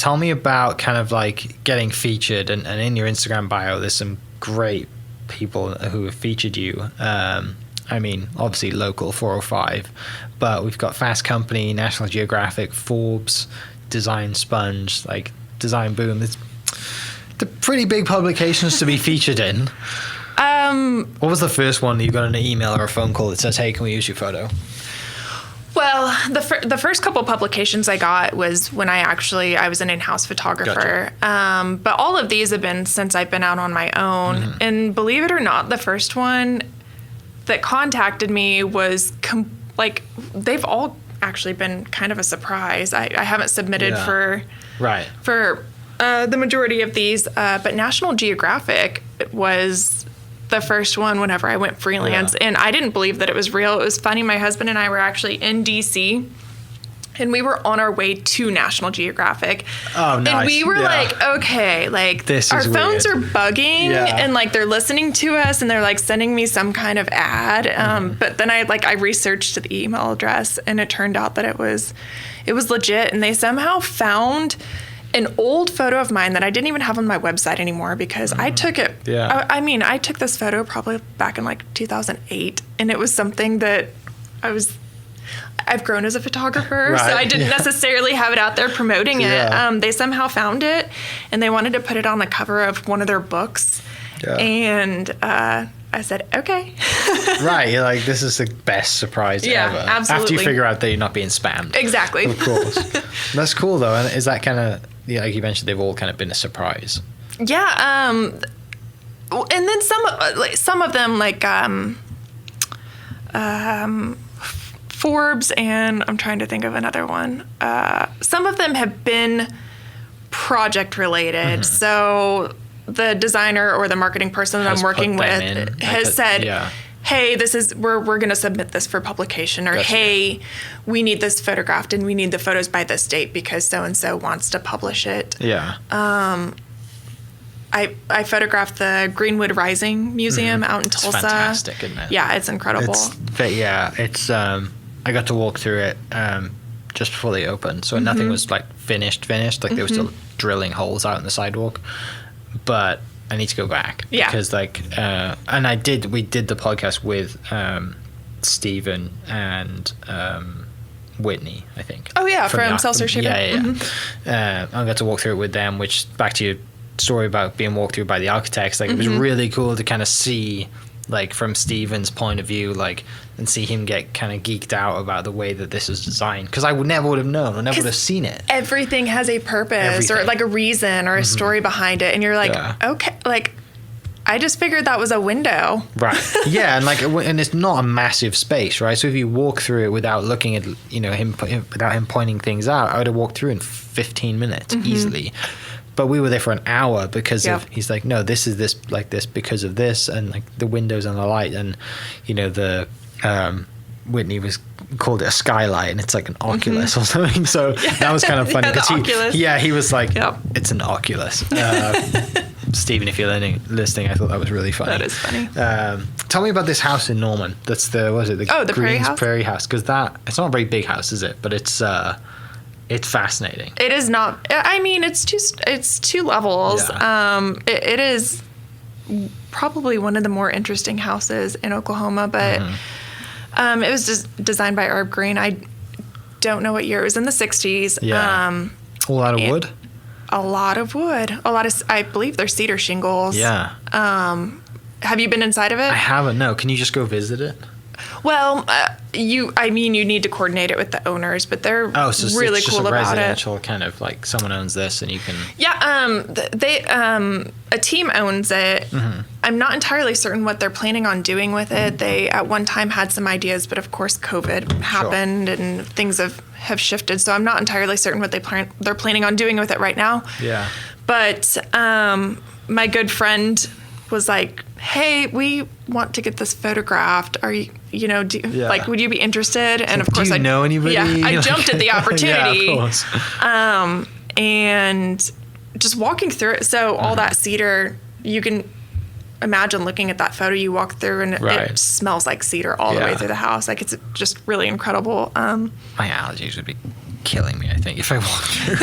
tell me about kind of like getting featured, and in your Instagram bio, there's some great people who have featured you. I mean, obviously local 405, but we've got Fast Company, National Geographic, Forbes, Design Sponge, like Design Boom. It's the pretty big publications to be featured in. What was the first one that you got an email or a phone call that says, hey, can we use your photo? Well, the first couple publications I got was when I was an in-house photographer. Gotcha. But all of these have been since I've been out on my own. Mm-hmm. And believe it or not, the first one that contacted me was they've all actually been kind of a surprise. I haven't submitted for the majority of these, but National Geographic was the first one whenever I went freelance, and I didn't believe that it was real. It was funny. My husband and I were actually in DC, and we were on our way to National Geographic. Oh, nice. And we were like, okay, like our phones are bugging, and like they're listening to us, and they're like sending me some kind of ad. But then I researched the email address, and it turned out that it was legit, and they somehow found an old photo of mine that I didn't even have on my website anymore because I took it. Yeah. I took this photo probably back in like 2008, and it was something that I've grown as a photographer, so I didn't necessarily have it out there promoting it. They somehow found it, and they wanted to put it on the cover of one of their books, and I said, okay. Right, you're like, this is the best surprise ever. Absolutely. After you figure out that you're not being spammed. Exactly. Of course. That's cool, though. And is that kind of, like you mentioned, they've all kind of been a surprise. Yeah. And then some of them, like Forbes, and I'm trying to think of another one. Some of them have been project related. So the designer or the marketing person that I'm working with has said, hey, we're going to submit this for publication, or hey, we need this photographed and we need the photos by this date because so-and-so wants to publish it. Yeah. I photographed the Greenwood Rising Museum out in Tulsa. It's fantastic, isn't it? Yeah, it's incredible. I got to walk through it just before they opened, so nothing was like finished. Like they were still drilling holes out in the sidewalk. But I need to go back because and we did the podcast with Stephen and Whitney, I think. Oh yeah, from Seltzer Shipping. I got to walk through it with them, which back to your story about being walked through by the architects, like it was really cool to kind of see, like from Stephen's point of view, like, and see him get kind of geeked out about the way that this is designed, because I never would have known, I never would have seen it. Everything has a purpose or like a reason or a story behind it, and you're like, okay, like I just figured that was a window, right? Yeah, and it's not a massive space, right? So if you walk through it without looking at without him pointing things out, I would have walked through in 15 minutes easily. But we were there for an hour because he's like, no, this is this like this because of this, and like the windows and the light, and the Whitney was called it a skylight, and it's like an Oculus or something. So that was kind of funny because he was like, it's an Oculus. Stephen, if you're listening, I thought that was really funny. That is funny. Tell me about this house in Norman. That's the Greens Prairie House, because it's not a very big house, is it? But it's fascinating. It is not. I mean, it's two levels. Yeah. It is probably one of the more interesting houses in Oklahoma, but it was just designed by Herb Green. I don't know what year. It was in the 60s. Yeah. A lot of wood. A lot of wood. I believe they're cedar shingles. Yeah. Have you been inside of it? I haven't. No. Can you just go visit it? Well, you need to coordinate it with the owners, but they're really cool about it. It's just a residential kind of like someone owns this and you can. Yeah, a team owns it. I'm not entirely certain what they're planning on doing with it. They at one time had some ideas, but of course COVID happened and things have shifted. So I'm not entirely certain what they're planning on doing with it right now. Yeah. But my good friend was like, hey, we want to get this photographed. Are you, would you be interested? And of course, do you know anybody? Yeah, I jumped at the opportunity. Yeah, of course. And just walking through it. So all that cedar, you can imagine looking at that photo you walk through, and it smells like cedar all the way through the house. Like, it's just really incredible. My allergies would be killing me, I think, if I walked through.